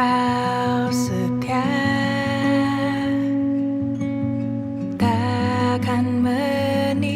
Kau setia, takkan meninggalkan,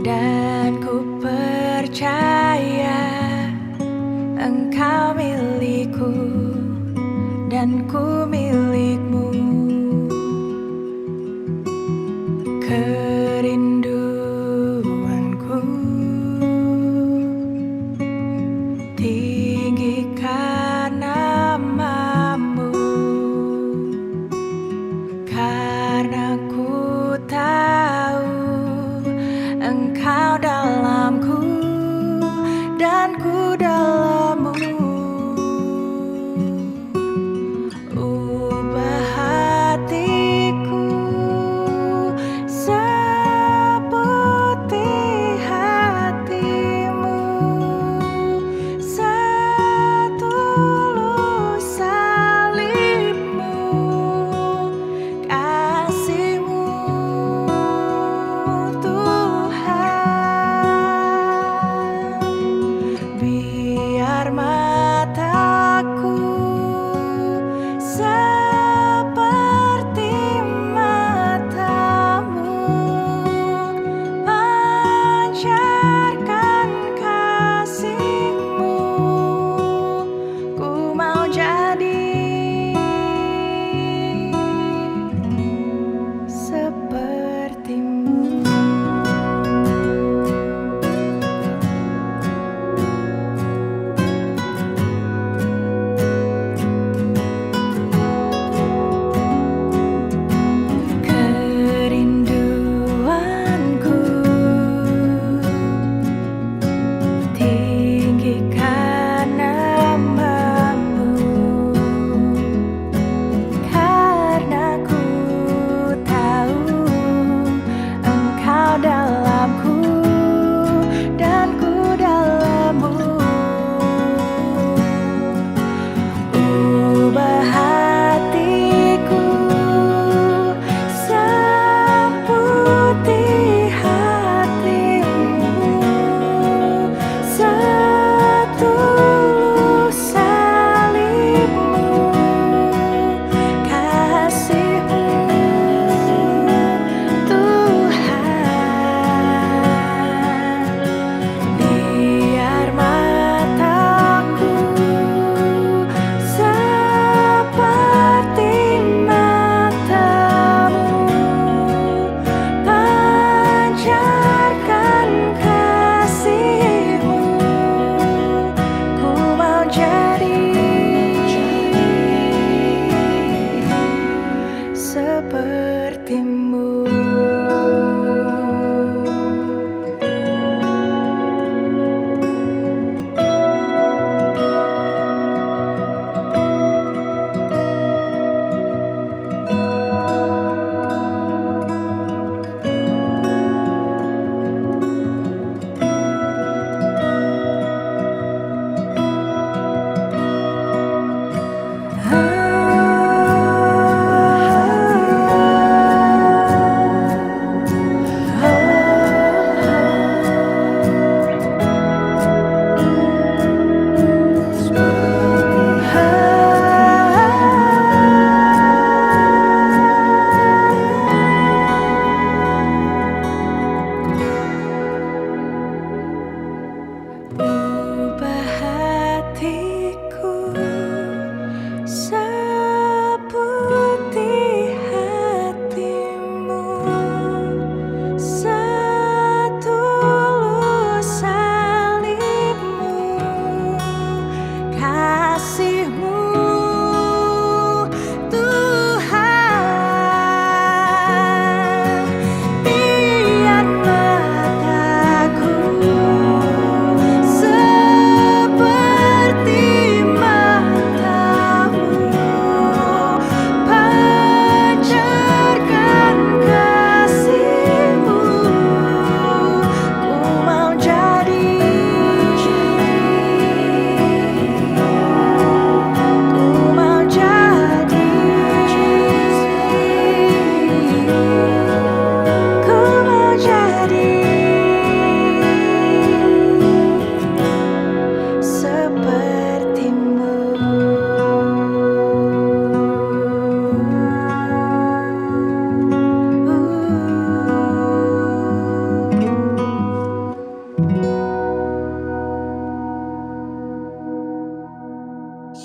dan ku percaya engkau milikku dan ku milikmu. Kerinduanku tinggikan namamu, karena ku tahu engkau dalamku dan ku dalammu.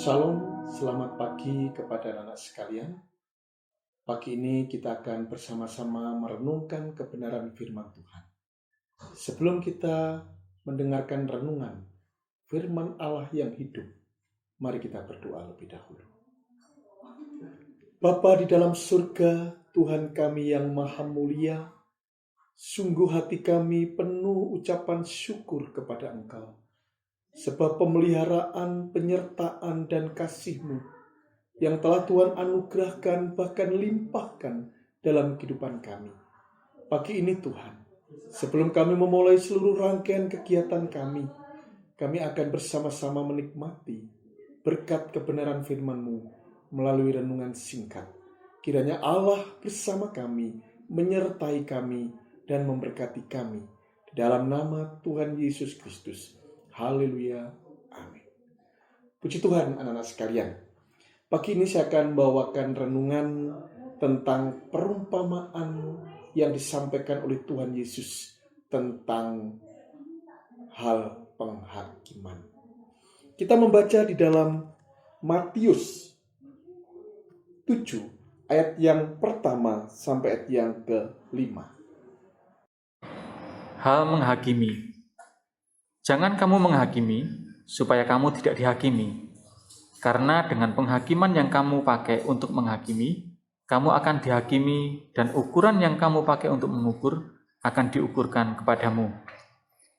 Shalom, selamat pagi kepada anak-anak sekalian. Pagi ini kita akan bersama-sama merenungkan kebenaran firman Tuhan. Sebelum kita mendengarkan renungan firman Allah yang hidup, mari kita berdoa lebih dahulu. Bapa di dalam surga, Tuhan kami yang maha mulia, sungguh hati kami penuh ucapan syukur kepada Engkau, sebab pemeliharaan, penyertaan, dan kasih-Mu yang telah Tuhan anugerahkan bahkan limpahkan dalam kehidupan kami. Pagi ini Tuhan, sebelum kami memulai seluruh rangkaian kegiatan kami akan bersama-sama menikmati berkat kebenaran firman-Mu melalui renungan singkat. Kiranya Allah bersama kami, menyertai kami, dan memberkati kami. Di dalam nama Tuhan Yesus Kristus. Haleluya. Amin. Puji Tuhan anak-anak sekalian. Pagi ini saya akan bawakan renungan tentang perumpamaan yang disampaikan oleh Tuhan Yesus tentang hal penghakiman. Kita membaca di dalam Matius 7 ayat yang pertama sampai ayat yang ke-5. Hal menghakimi. Jangan kamu menghakimi supaya kamu tidak dihakimi. Karena dengan penghakiman yang kamu pakai untuk menghakimi, kamu akan dihakimi, dan ukuran yang kamu pakai untuk mengukur akan diukurkan kepadamu.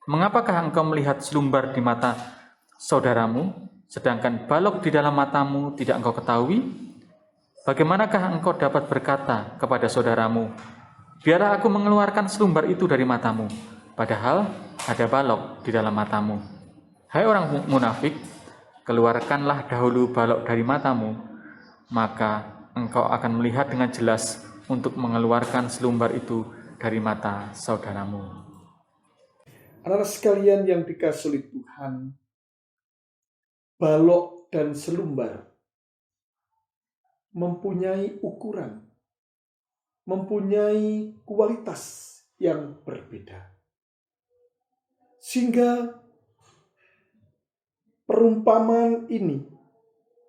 Mengapakah engkau melihat selumbar di mata saudaramu, sedangkan balok di dalam matamu tidak engkau ketahui? Bagaimanakah engkau dapat berkata kepada saudaramu, biarlah aku mengeluarkan selumbar itu dari matamu, padahal ada balok di dalam matamu? Hai orang munafik, keluarkanlah dahulu balok dari matamu, maka engkau akan melihat dengan jelas untuk mengeluarkan selumbar itu dari mata saudaramu. Anak-anak sekalian yang dikasihi oleh Tuhan, balok dan selumbar mempunyai ukuran, mempunyai kualitas yang berbeda. Sehingga perumpamaan ini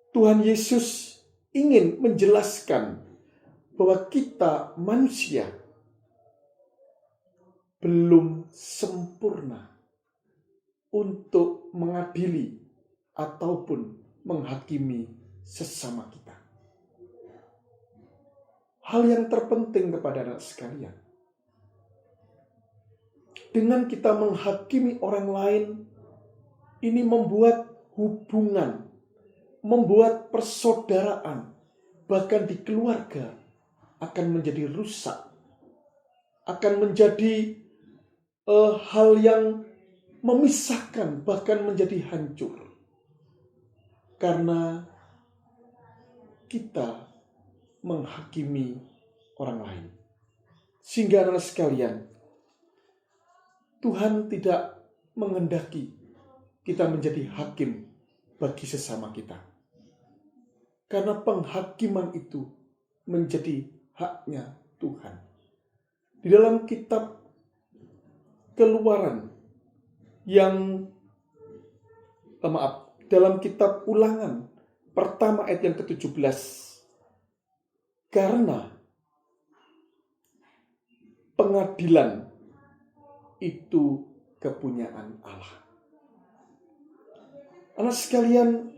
Tuhan Yesus ingin menjelaskan bahwa kita manusia belum sempurna untuk mengadili ataupun menghakimi sesama kita. Hal yang terpenting kepada anak sekalian, dengan kita menghakimi orang lain, ini membuat hubungan, membuat persaudaraan, bahkan di keluarga akan menjadi rusak, akan menjadi hal yang memisahkan, bahkan menjadi hancur. Karena kita menghakimi orang lain. Sehingga anak sekalian, Tuhan tidak menghendaki kita menjadi hakim bagi sesama kita. Karena penghakiman itu menjadi haknya Tuhan. Di dalam kitab Keluaran dalam kitab Ulangan pertama ayat yang ke-17, karena pengadilan itu kepunyaan Allah. Anak sekalian,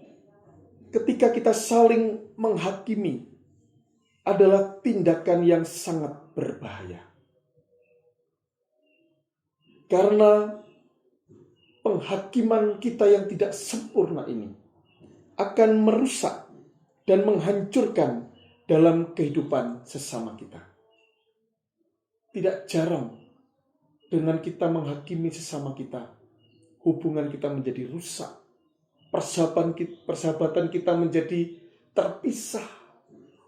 ketika kita saling menghakimi adalah tindakan yang sangat berbahaya. Karena penghakiman kita yang tidak sempurna ini akan merusak dan menghancurkan dalam kehidupan sesama kita. Tidak jarang dengan kita menghakimi sesama kita, hubungan kita menjadi rusak. Persahabatan kita menjadi terpisah,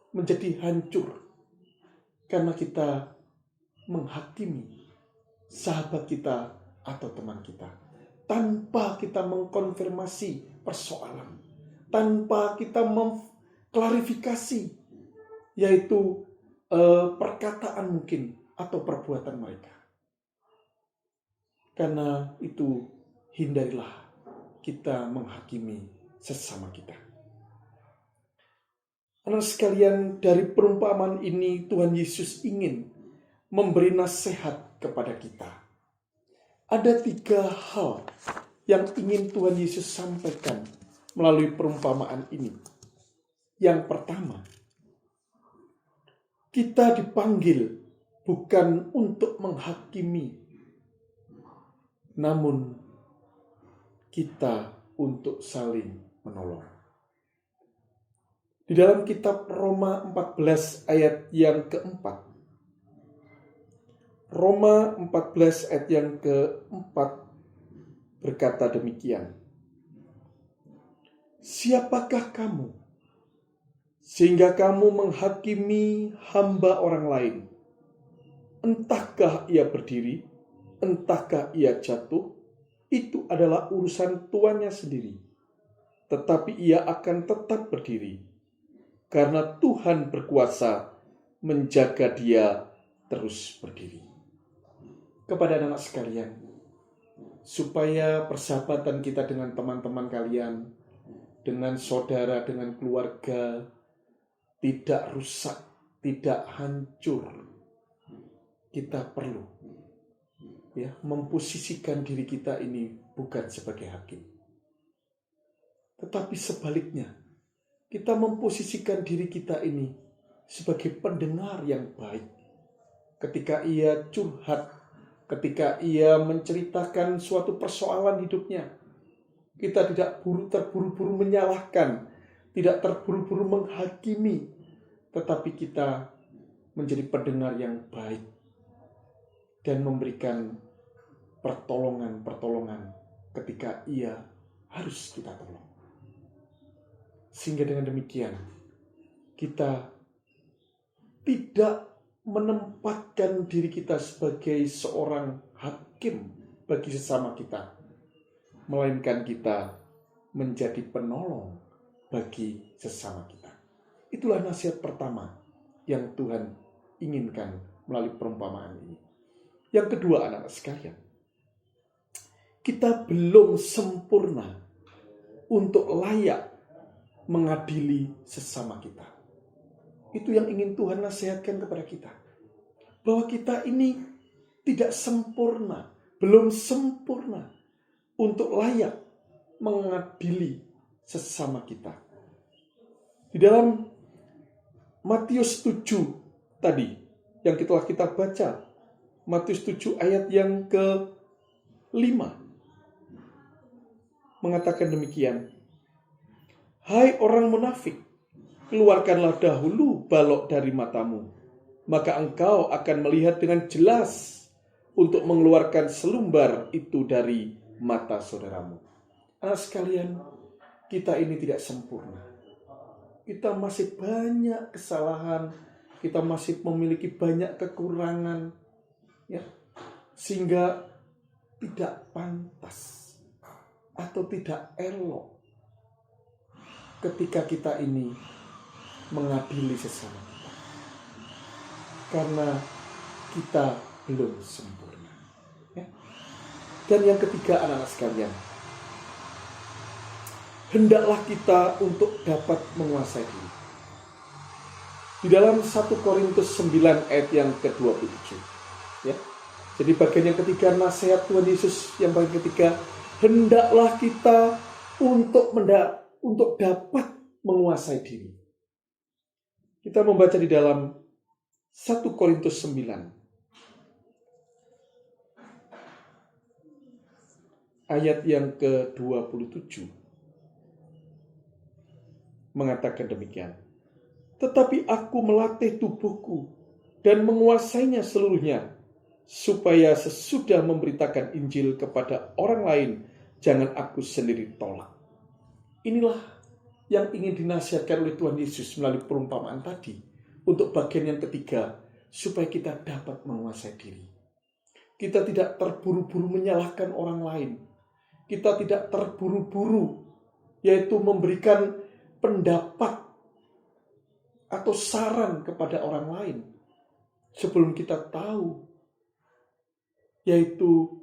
menjadi hancur. Karena kita menghakimi sahabat kita atau teman kita tanpa kita mengkonfirmasi persoalan, tanpa kita mengklarifikasi, yaitu perkataan mungkin atau perbuatan mereka. Karena itu hindarilah kita menghakimi sesama kita. Anak sekalian, dari perumpamaan ini Tuhan Yesus ingin memberi nasihat kepada kita. Ada 3 hal yang ingin Tuhan Yesus sampaikan melalui perumpamaan ini. Yang pertama, kita dipanggil bukan untuk menghakimi, namun kita untuk saling menolong. Di dalam kitab Roma 14 ayat yang keempat, Roma 14 ayat yang keempat berkata demikian. Siapakah kamu sehingga kamu menghakimi hamba orang lain? Entahkah ia berdiri, entahkah ia jatuh, itu adalah urusan tuannya sendiri. Tetapi ia akan tetap berdiri, karena Tuhan berkuasa menjaga dia terus berdiri. Kepada anak sekalian, supaya persahabatan kita dengan teman-teman kalian, dengan saudara, dengan keluarga, tidak rusak, tidak hancur, kita perlu memposisikan diri kita ini bukan sebagai hakim. Tetapi sebaliknya, kita memposisikan diri kita ini sebagai pendengar yang baik. Ketika ia curhat, ketika ia menceritakan suatu persoalan hidupnya, kita tidak terburu-buru menyalahkan, tidak terburu-buru menghakimi, tetapi kita menjadi pendengar yang baik dan memberikan pertolongan-pertolongan ketika ia harus kita tolong. Sehingga dengan demikian, kita tidak menempatkan diri kita sebagai seorang hakim bagi sesama kita, melainkan kita menjadi penolong bagi sesama kita. Itulah nasihat pertama yang Tuhan inginkan melalui perumpamaan ini. Yang kedua, anak-anak sekalian, kita belum sempurna untuk layak mengadili sesama kita. Itu yang ingin Tuhan nasihatkan kepada kita. Bahwa kita ini tidak sempurna, belum sempurna untuk layak mengadili sesama kita. Di dalam Matius 7 tadi yang telah kita baca, Matius 7 ayat yang ke-5 mengatakan demikian. Hai orang munafik, keluarkanlah dahulu balok dari matamu, maka engkau akan melihat dengan jelas untuk mengeluarkan selumbar itu dari mata saudaramu. Anak sekalian, kita ini tidak sempurna. Kita masih banyak kesalahan, kita masih memiliki banyak kekurangan, sehingga tidak pantas atau tidak elok ketika kita ini mengadili sesama kita, karena kita belum sempurna. Dan yang ketiga, anak-anak sekalian, hendaklah kita untuk dapat menguasai diri. Di dalam 1 Korintus 9 ayat yang ke-27. Jadi bagian yang ketiga, nasihat Tuhan Yesus yang bagian ketiga, hendaklah kita untuk dapat menguasai diri. Kita membaca di dalam 1 Korintus 9 ayat yang ke-27 mengatakan demikian. Tetapi aku melatih tubuhku dan menguasainya seluruhnya, supaya sesudah memberitakan Injil kepada orang lain, jangan aku sendiri tolak. Inilah yang ingin dinasihatkan oleh Tuhan Yesus melalui perumpamaan tadi. Untuk bagian yang ketiga, supaya kita dapat menguasai diri. Kita tidak terburu-buru menyalahkan orang lain. Kita tidak terburu-buru, yaitu memberikan pendapat atau saran kepada orang lain sebelum kita tahu, yaitu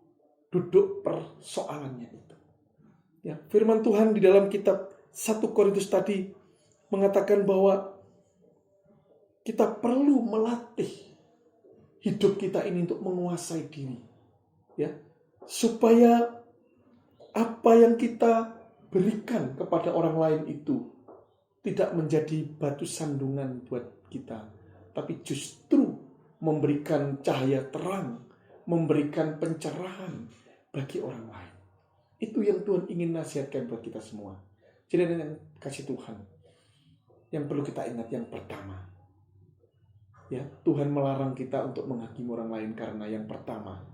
duduk persoalannya itu. Firman Tuhan di dalam kitab 1 Korintus tadi mengatakan bahwa Kita perlu melatih hidup kita ini untuk menguasai diri, ya, supaya apa yang kita berikan kepada orang lain itu tidak menjadi batu sandungan buat kita, tapi justru memberikan cahaya terang, memberikan pencerahan bagi orang lain. Itu yang Tuhan ingin nasihatkan buat kita semua. Jadi yang kasih Tuhan, yang perlu kita ingat yang pertama, ya, Tuhan melarang kita untuk menghakimi orang lain karena yang pertama,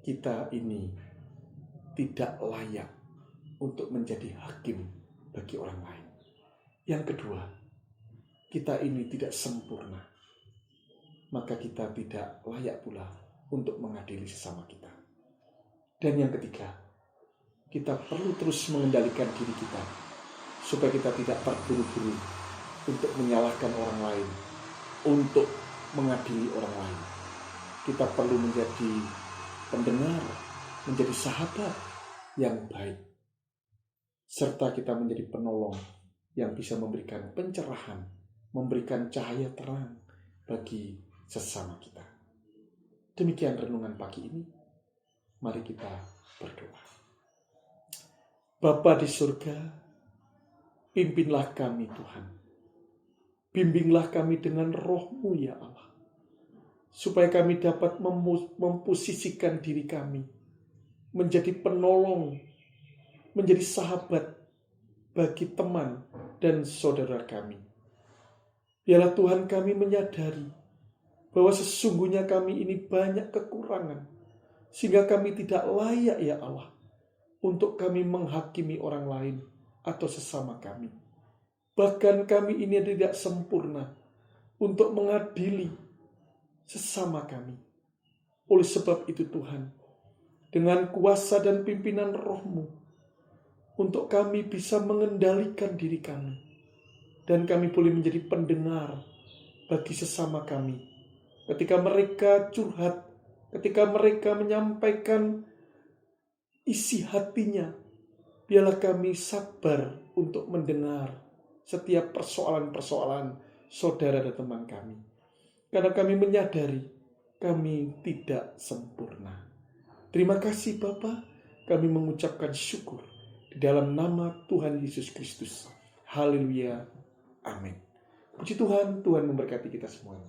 kita ini tidak layak untuk menjadi hakim bagi orang lain. Yang kedua, kita ini tidak sempurna, maka kita tidak layak pula untuk mengadili sesama kita. Dan yang ketiga, kita perlu terus mengendalikan diri kita supaya kita tidak terburu-buru untuk menyalahkan orang lain, untuk mengadili orang lain. Kita perlu menjadi pendengar, menjadi sahabat yang baik, serta kita menjadi penolong yang bisa memberikan pencerahan, memberikan cahaya terang bagi sesama kita. Demikian renungan pagi ini. Mari kita berdoa. Bapa di surga, pimpinlah kami Tuhan. Bimbinglah kami dengan Roh-Mu ya Allah, supaya kami dapat memposisikan diri kami menjadi penolong, menjadi sahabat bagi teman dan saudara kami. Biarlah Tuhan kami menyadari bahwa sesungguhnya kami ini banyak kekurangan, sehingga kami tidak layak ya Allah untuk kami menghakimi orang lain atau sesama kami. Bahkan kami ini tidak sempurna untuk mengadili sesama kami. Oleh sebab itu Tuhan, dengan kuasa dan pimpinan Roh-Mu, untuk kami bisa mengendalikan diri kami, dan kami boleh menjadi pendengar bagi sesama kami. Ketika mereka curhat, ketika mereka menyampaikan isi hatinya, biarlah kami sabar untuk mendengar setiap persoalan-persoalan saudara dan teman kami. Karena kami menyadari kami tidak sempurna. Terima kasih Bapa, kami mengucapkan syukur di dalam nama Tuhan Yesus Kristus. Haleluya. Amin. Puji Tuhan, Tuhan memberkati kita semuanya.